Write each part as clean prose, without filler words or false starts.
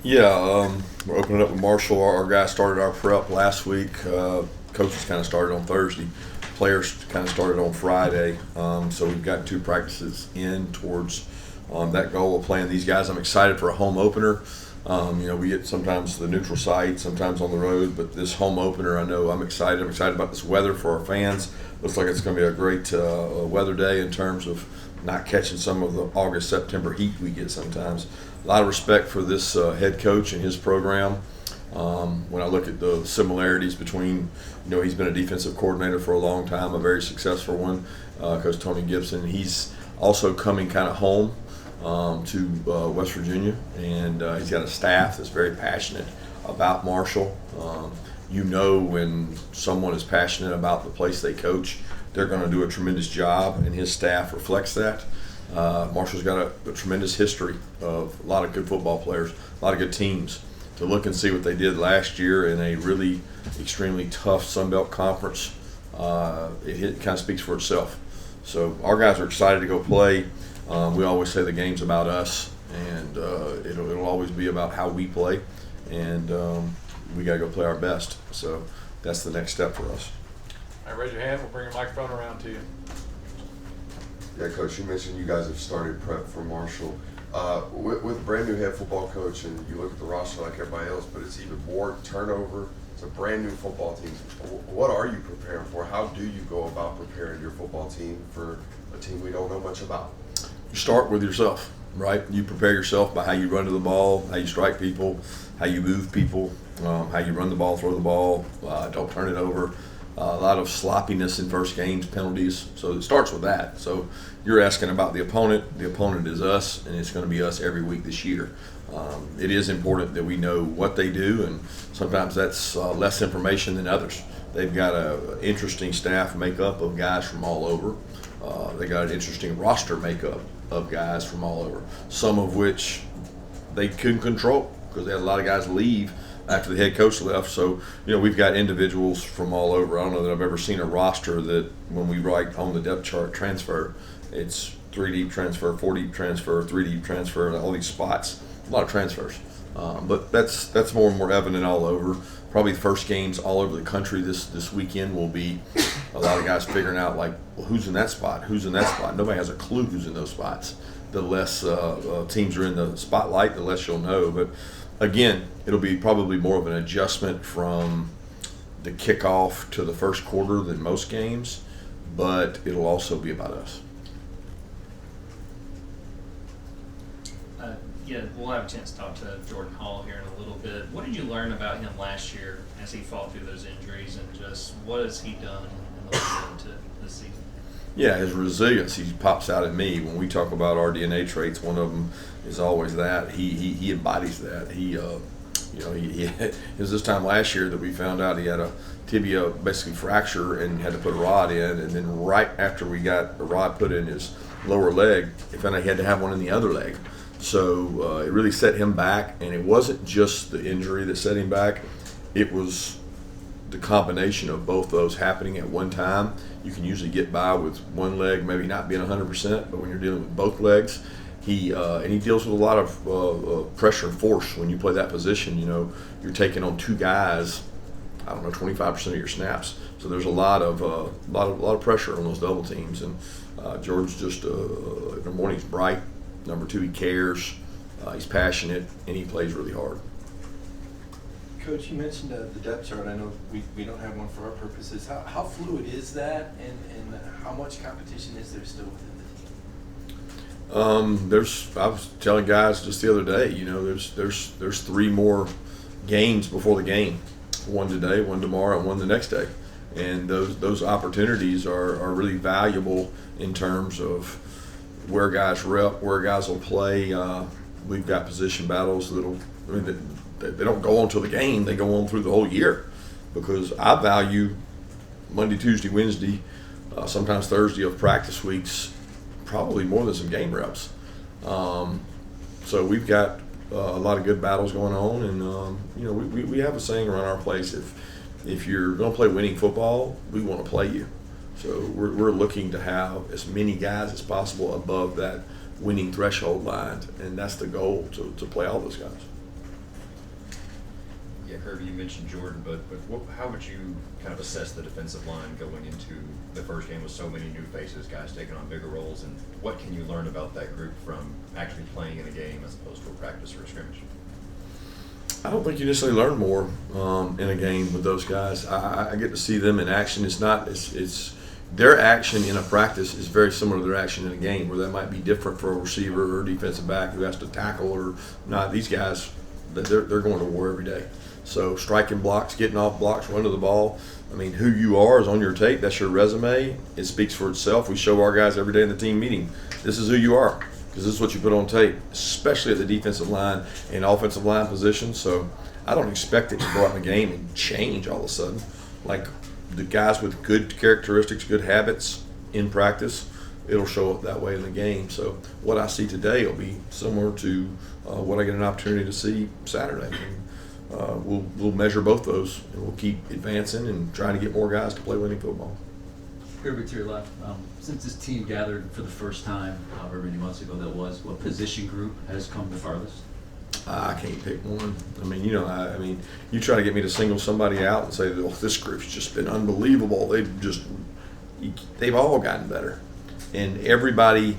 We're opening up with Marshall. Our guys started our prep last week. Coaches kind of started on Thursday. Players kind of started on Friday. So we've got 2 practices in towards that goal of playing these guys. I'm excited for a home opener. We get sometimes the neutral site, sometimes on the road, but this home opener, I know I'm excited. I'm excited about this weather for our fans. Looks like it's going to be a great weather day in terms of not catching some of the August, September heat we get sometimes. A lot of respect for this head coach and his program. When I look at the similarities between, he's been a defensive coordinator for a long time, a very successful one, Coach Tony Gibson. He's also coming kind of home to West Virginia, and he's got a staff that's very passionate about Marshall. When someone is passionate about the place they coach, they're going to do a tremendous job, and his staff reflects that. Marshall's got a tremendous history of a lot of good football players, a lot of good teams. To look and see what they did last year in a really extremely tough Sun Belt conference, it kind of speaks for itself. So our guys are excited to go play. We always say the game's about us, and it'll always be about how we play, and we got to go play our best. So that's the next step for us. All right, raise your hand. We'll bring a microphone around to you. Yeah, Coach, you mentioned you guys have started prep for Marshall. With a brand new head football coach, and you look at the roster like everybody else, but it's even more turnover. It's a brand new football team. What are you preparing for? How do you go about preparing your football team for a team we don't know much about? You start with yourself, right? You prepare yourself by how you run to the ball, how you strike people, how you move people, how you run the ball, throw the ball, don't turn it over. A lot of sloppiness in first games, penalties. So it starts with that. So you're asking about the opponent. The opponent is us, and it's going to be us every week this year. It is important that we know what they do, and sometimes that's less information than others. They've got an interesting staff makeup of guys from all over. They got an interesting roster makeup of guys from all over, some of which they couldn't control because they had a lot of guys leave after the head coach left. So, we've got individuals from all over. I don't know that I've ever seen a roster that when we write on the depth chart transfer, it's 3 deep transfer, 4 deep transfer, 3 deep transfer, all these spots, a lot of transfers. But that's more and more evident all over. Probably the first games all over the country this weekend will be a lot of guys figuring out, who's in that spot, who's in that spot. Nobody has a clue who's in those spots. The less teams are in the spotlight, the less you'll know. But again, it'll be probably more of an adjustment from the kickoff to the first quarter than most games, but it'll also be about us. We'll have a chance to talk to Jordan Hall here in a little bit. What did you learn about him last year as he fought through those injuries, and just what has he done in the lead into this season? Yeah, his resilience, he pops out at me. When we talk about our DNA traits, one of them is always that. He embodies that. It was this time last year that we found out he had a tibia basically fracture and had to put a rod in, and then right after we got the rod put in his lower leg, he found out he had to have one in the other leg. So it really set him back, and it wasn't just the injury that set him back. It was the combination of both those happening at one time. You can usually get by with one leg maybe not being 100%, but when you're dealing with both legs, he deals with a lot of pressure and force when you play that position. You're taking on 2 guys, 25% of your snaps. So there's a lot of pressure on those double teams, and George's just number one, he's bright. Number 2, he cares. He's passionate, and he plays really hard. Coach, you mentioned the depth chart. I know we don't have one for our purposes. How fluid is that, and how much competition is there still within the team? I was telling guys just the other day, there's 3 more games before the game. One today, one tomorrow, and one the next day. And those opportunities are really valuable in terms of where guys rep, where guys will play. We've got position battles they don't go on till the game, they go on through the whole year, because I value Monday, Tuesday, Wednesday, sometimes Thursday of practice weeks probably more than some game reps. So we've got a lot of good battles going on, and we have a saying around our place: if you're going to play winning football, we want to play you. So we're looking to have as many guys as possible above that winning threshold line, and that's the goal, to play all those guys. Yeah, Kirby, you mentioned Jordan, but how would you kind of assess the defensive line going into the first game with so many new faces, guys taking on bigger roles, and what can you learn about that group from actually playing in a game as opposed to a practice or a scrimmage? I don't think you necessarily learn more in a game with those guys. I get to see them in action. It's their action in a practice is very similar to their action in a game, where that might be different for a receiver or defensive back who has to tackle or not. These guys, they're going to war every day. So striking blocks, getting off blocks, run to the ball. I mean, who you are is on your tape. That's your resume. It speaks for itself. We show our guys every day in the team meeting, this is who you are, because this is what you put on tape, especially at the defensive line and offensive line position. So I don't expect it to go out in the game and change all of a sudden. Like the guys with good characteristics, good habits in practice, it'll show up that way in the game. So what I see today will be similar to what I get an opportunity to see Saturday. We'll measure both those, and we'll keep advancing and trying to get more guys to play winning football. Kirby, to your left, since this team gathered for the first time, however many months ago that was, what position group has come the farthest? I can't pick one. I mean, you try to get me to single somebody out and say, "Oh, this group's just been unbelievable." They've all gotten better, and everybody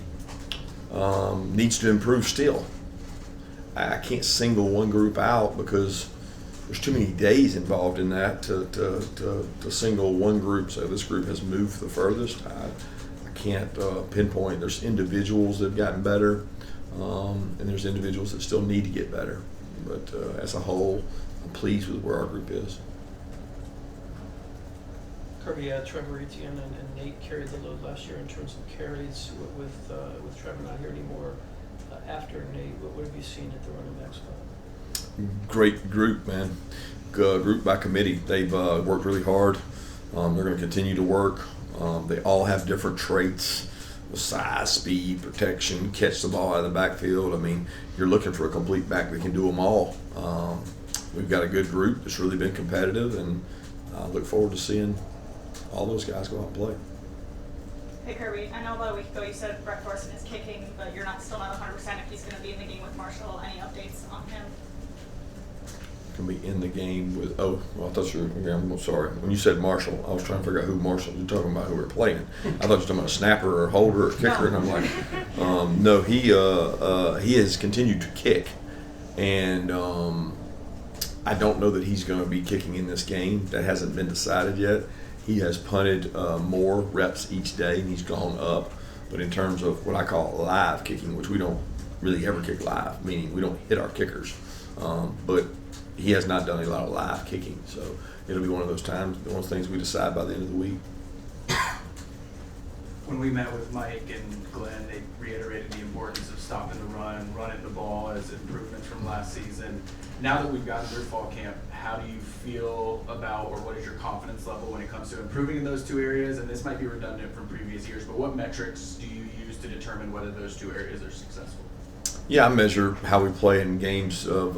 needs to improve still. I can't single one group out because there's too many days involved in that to single one group. So this group has moved the furthest. I can't pinpoint. There's individuals that have gotten better, and there's individuals that still need to get better. But as a whole, I'm pleased with where our group is. Kirby, Trevor Etienne and Nate carried the load last year in terms of carries. With Trevor not here anymore, after Nate, what have you seen at the running back spot? Great group, man. Group by committee. They've worked really hard. They're going to continue to work. They all have different traits: size, speed, protection, catch the ball out of the backfield. I mean, you're looking for a complete back that can do them all. We've got a good group that's really been competitive, and I look forward to seeing all those guys go out and play. Hey Kirby, I know about a week ago you said Brett Thorson is kicking, but you're still not 100% if he's going to be in the game with Marshall. Any updates on him? Can be in the game with. Oh, well, I thought you were. I'm sorry. When you said Marshall, I was trying to figure out who Marshall. You're talking about who we're playing. I thought you were talking about a snapper or holder or kicker, and I'm like, no. He has continued to kick, and I don't know that he's going to be kicking in this game. That hasn't been decided yet. He has punted more reps each day, and he's gone up. But in terms of what I call live kicking, which we don't really ever kick live, meaning we don't hit our kickers, but he has not done a lot of live kicking. So it'll be one of those times, one of those things we decide by the end of the week. When we met with Mike and Glenn, they reiterated the importance of stopping the run, running the ball as improvements from last season. Now that we've gotten through fall camp, how do you feel about, or what is your confidence level when it comes to improving in those two areas? And this might be redundant from previous years, but what metrics do you use to determine whether those two areas are successful? Yeah, I measure how we play in games of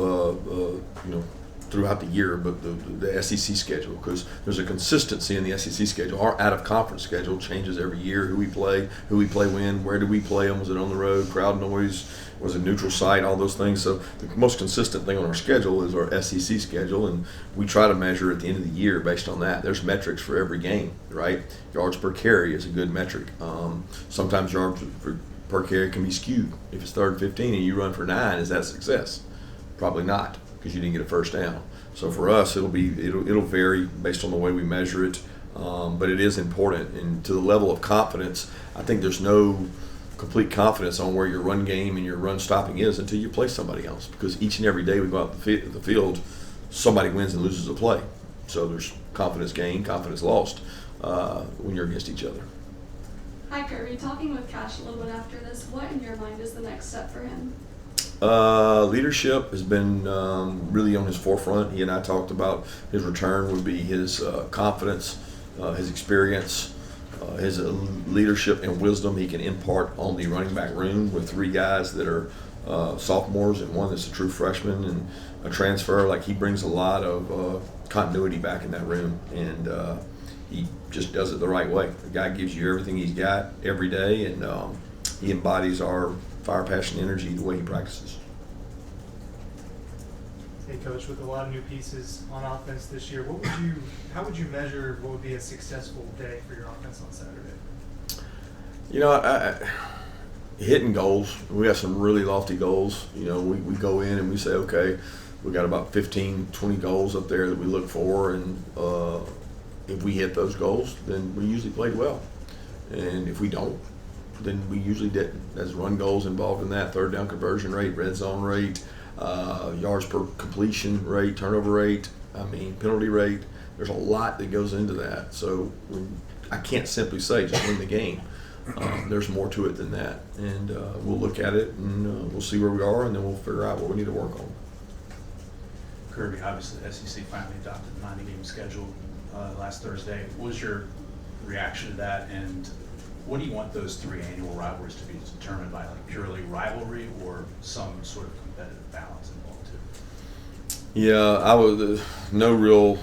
throughout the year, but the SEC schedule, because there's a consistency in the SEC schedule. Our out-of-conference schedule changes every year. Who we play when, where do we play them? Was it on the road? Crowd noise? Was it neutral site? All those things. So the most consistent thing on our schedule is our SEC schedule, and we try to measure at the end of the year based on that. There's metrics for every game, right? Yards per carry is a good metric. Sometimes yards per carry can be skewed. If it's 3rd and 15 and you run for 9, is that success? Probably not, because you didn't get a first down. So for us, it'll vary based on the way we measure it, but it is important. And to the level of confidence, I think there's no complete confidence on where your run game and your run stopping is until you play somebody else, because each and every day we go out the field, somebody wins and loses a play. So there's confidence gained, confidence lost when you're against each other. Hi Kirby, talking with Cash a little bit after this, what in your mind is the next step for him? Leadership has been really on his forefront. He and I talked about his return would be his confidence, his experience, his leadership and wisdom he can impart on the running back room with 3 guys that are sophomores and one that's a true freshman and a transfer. Like, he brings a lot of continuity back in that room, and he just does it the right way. The guy gives you everything he's got every day, and he embodies our fire, passion, energy the way he practices. Hey Coach, with a lot of new pieces on offense this year, how would you measure what would be a successful day for your offense on Saturday? You know, hitting goals. We got some really lofty goals. You know, we go in and we say, okay, we got about 15, 20 goals up there that we look for, and if we hit those goals, then we usually played well. And if we don't, then we usually didn't. There's run goals involved in that, third down conversion rate, red zone rate, yards per completion rate, turnover rate, penalty rate. There's a lot that goes into that. So I can't simply say just win the game. There's more to it than that. And we'll look at it and we'll see where we are, and then we'll figure out what we need to work on. Kirby, obviously the SEC finally adopted the 90-game schedule last Thursday. What was your reaction to that, and what do you want those 3 annual rivalries to be determined by, like purely rivalry or some sort of competitive balance involved too? Yeah, I was no real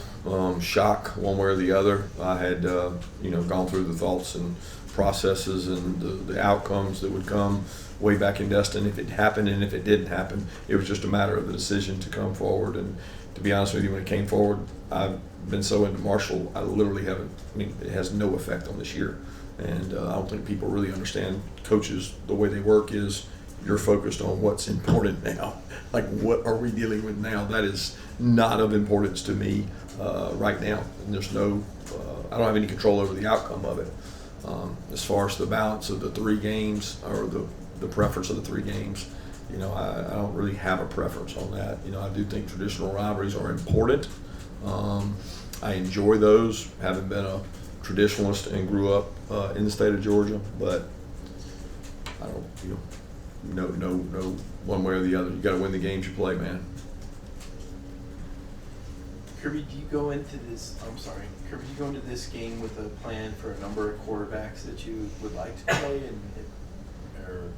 shock one way or the other. I had gone through the thoughts and processes and the outcomes that would come way back in Destin if it happened, and if it didn't happen, it was just a matter of the decision to come forward. And to be honest with you, when it came forward, I've been so into Marshall, I literally haven't. It has no effect on this year, and I don't think people really understand. Coaches, the way they work is you're focused on what's important now. Like, what are we dealing with now? That is not of importance to me right now, and there's no. I don't have any control over the outcome of it. As far as the balance of the 3 games or the preference of the 3 games, I don't really have a preference on that. I do think traditional rivalries are important. I enjoy those, having been a traditionalist and grew up in the state of Georgia, but I don't, no one way or the other. You got to win the games you play, man. Kirby, do you go into this? Kirby, do you go into this game with a plan for a number of quarterbacks that you would like to play, or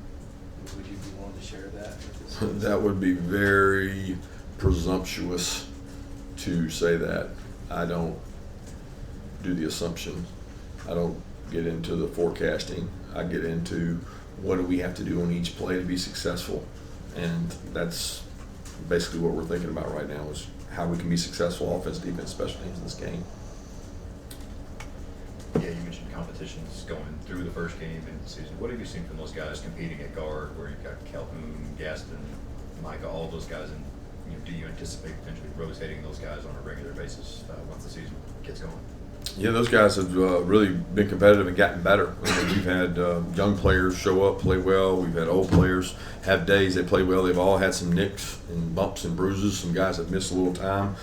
would you be willing to share that with us? That would be very presumptuous to say that. I don't do the assumption. I don't get into the forecasting. I get into what do we have to do on each play to be successful, and that's basically what we're thinking about right now is how we can be successful offense, defense, special teams in this game. Yeah, you mentioned competitions going through the first game in the season. What have you seen from those guys competing at guard, where you've got Calhoun, Gaston, Micah, all those guys, and do you anticipate potentially rotating those guys on a regular basis once the season gets going? Yeah, those guys have really been competitive and gotten better. We've had young players show up, play well. We've had old players have days they play well. They've all had some nicks and bumps and bruises. Some guys have missed a little time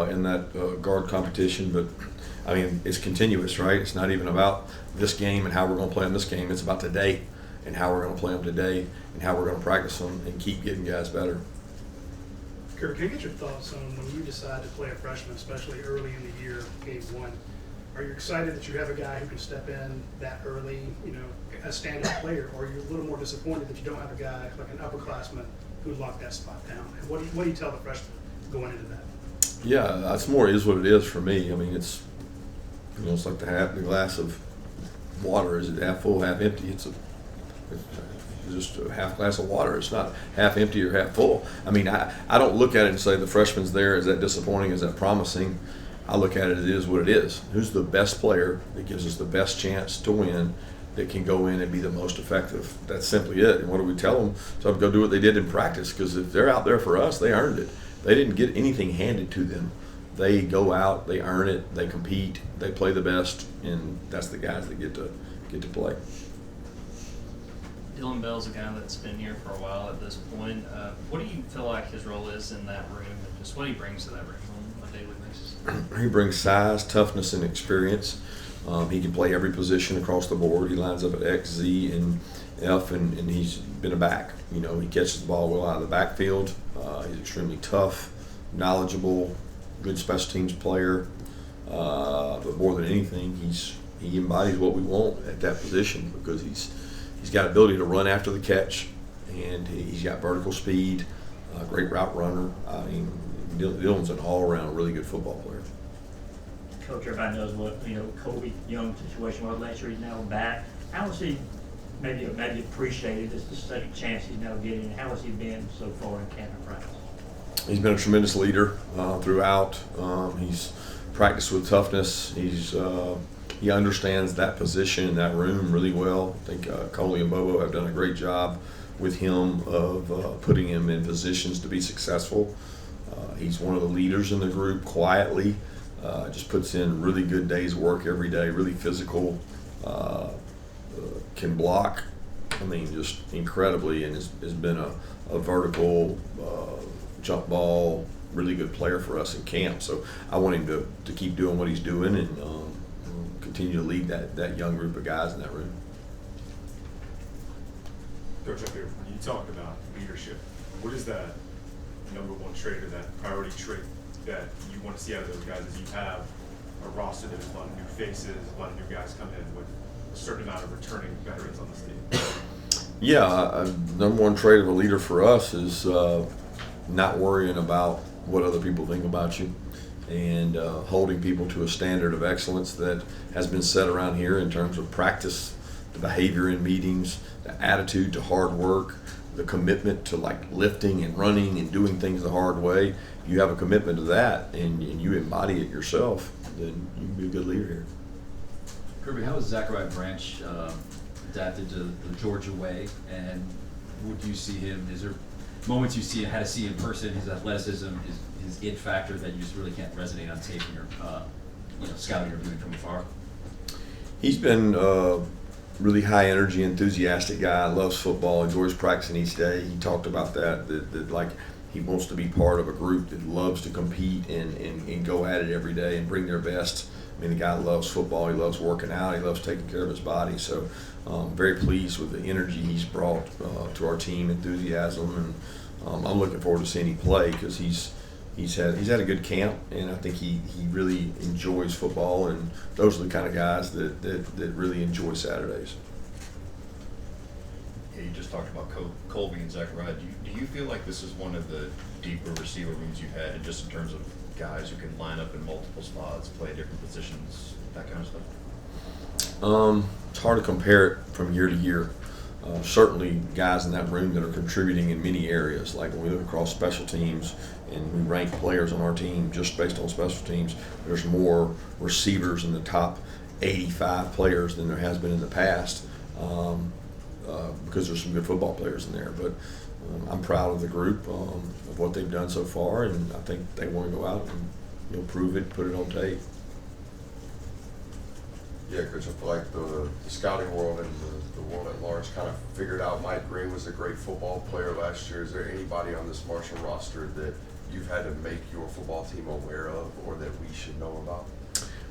in that guard competition. But, it's continuous, right? It's not even about this game and how we're going to play in this game. It's about today and how we're going to play them today and how we're going to practice them and keep getting guys better. Kirk, can I get your thoughts on when you decide to play a freshman, especially early in the year, game 1? Are you excited that you have a guy who can step in that early, a standout player, or are you a little more disappointed that you don't have a guy like an upperclassman who locked that spot down? And what do you tell the freshmen going into that? Yeah, that's more is what it is for me. It's it's like the glass of water. Is it half full, half empty? It's just a half glass of water. It's not half empty or half full. I don't look at it and say the freshman's there. Is that disappointing? Is that promising? I look at it as it is what it is. Who's the best player that gives us the best chance to win, that can go in and be the most effective? That's simply it. And what do we tell them? Tell them to go do what they did in practice, because if they're out there for us, they earned it. They didn't get anything handed to them. They go out, they earn it, they compete, they play the best, and that's the guys that get to play. Dylan Bell's a guy that's been here for a while at this point. What do you feel like his role is in that room, and just what he brings to that room on a daily basis? He brings size, toughness, and experience. He can play every position across the board. He lines up at X, Z, and F, and he's been a back. He catches the ball well out of the backfield. He's extremely tough, knowledgeable, good special teams player. But more than anything, he embodies what we want at that position, because he's got ability to run after the catch, and he's got vertical speed, great route runner. Dylan's an all-around really good football player. Coach, everybody knows what Kobe Young's situation was last year. He's now back. How has he maybe appreciated this second chance he's now getting? How has he been so far in camp and practice? He's been a tremendous leader throughout. He's practiced with toughness. He understands that position in that room really well. I think Coley and Bobo have done a great job with him of putting him in positions to be successful. He's one of the leaders in the group quietly. Just puts in really good days work every day, really physical, can block, I mean, just incredibly, and has been a vertical jump ball, really good player for us in camp. So I want him to keep doing what he's doing and continue to lead that young group of guys in that room. Coach, up here, when you talk about leadership, what is that number one trait or that priority trait that you want to see out of those guys as you have a roster that has a lot of new faces, a lot of new guys come in with a certain amount of returning veterans on this team? Yeah, number one trait of a leader for us is not worrying about what other people think about you, and holding people to a standard of excellence that has been set around here in terms of practice, the behavior in meetings, the attitude to hard work, the commitment to like lifting and running and doing things the hard way. You have a commitment to that and you embody it yourself, then you can be a good leader here. Kirby, how has Zachariah Branch adapted to the Georgia way, and would you see him, is there moments you see him, how to see in person, his athleticism, his it factor that you just really can't resonate on tape or scouting or viewing from afar? He's been really high energy, enthusiastic guy, loves football, enjoys practicing each day. He talked about that like he wants to be part of a group that loves to compete and go at it every day and bring their best. I mean, the guy loves football, he loves working out, he loves taking care of his body. So very pleased with the energy he's brought to our team, enthusiasm, and I'm looking forward to seeing him play because he's had a good camp, and I think he really enjoys football, and those are the kind of guys that really enjoy Saturdays. Yeah, you just talked about Colby and Zachariah. Do you feel like this is one of the deeper receiver rooms you've had, just in terms of guys who can line up in multiple spots, play different positions, that kind of stuff? It's hard to compare it from year to year. Certainly guys in that room that are contributing in many areas, like when we look across special teams and we rank players on our team just based on special teams, there's more receivers in the top 85 players than there has been in the past because there's some good football players in there. But I'm proud of the group, of what they've done so far, and I think they want to go out and prove it, put it on tape. Yeah, Coach, I feel like the scouting world and the world at large kind of figured out Mike Green was a great football player last year. Is there anybody on this Marshall roster that you've had to make your football team aware of or that we should know about?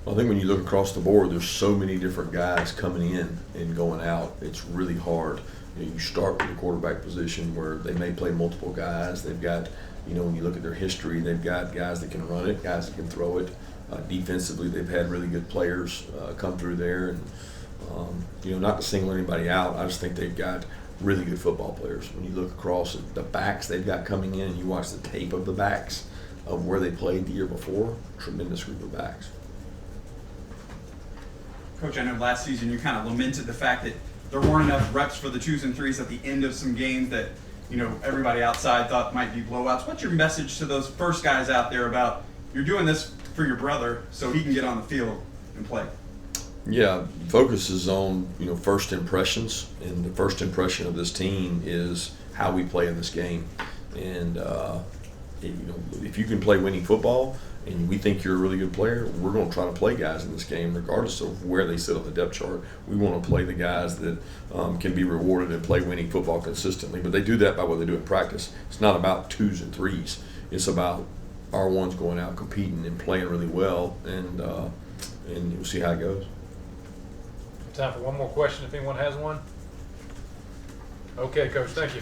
Well, I think when you look across the board, there's so many different guys coming in and going out. It's really hard. You start with the quarterback position where they may play multiple guys. They've got, when you look at their history, they've got guys that can run it, guys that can throw it. Defensively, they've had really good players come through there, and not to single anybody out, I just think they've got really good football players. When you look across at the backs they've got coming in, and you watch the tape of the backs of where they played the year before, tremendous group of backs. Coach, I know last season you kind of lamented the fact that there weren't enough reps for the 2s and 3s at the end of some games that everybody outside thought might be blowouts. What's your message to those first guys out there about you're doing this for your brother so he can get on the field and play? Yeah, focus is on first impressions, and the first impression of this team is how we play in this game. And if you can play winning football and we think you're a really good player, we're going to try to play guys in this game regardless of where they sit on the depth chart. We want to play the guys that can be rewarded and play winning football consistently. But they do that by what they do in practice. It's not about 2s and 3s. It's about our ones going out competing and playing really well, and we'll see how it goes. Time for one more question if anyone has one. Okay, Coach, thank you.